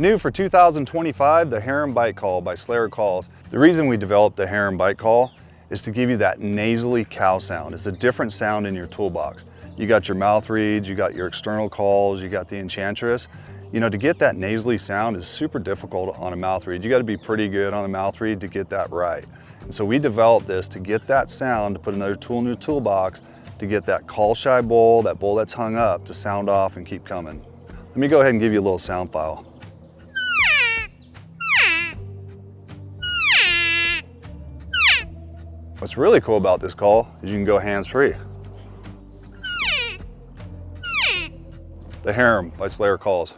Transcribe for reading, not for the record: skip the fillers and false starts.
New for 2025, the Harem Bite Call by Slayer Calls. The reason we developed the Harem Bite Call is to give you that nasally cow sound. It's a different sound in your toolbox. You got your mouth reeds, you got your external calls, you got the enchantress. You know, to get that nasally sound is super difficult on a mouth reed. You got to be pretty good on a mouth reed to get that right. And so we developed this to get that sound, to put another tool in your toolbox, to get that call shy bull, that bull that's hung up, to sound off and keep coming. Let me go ahead and give you a little sound file. What's really cool about this call is you can go hands-free. The Harem by Slayer Calls.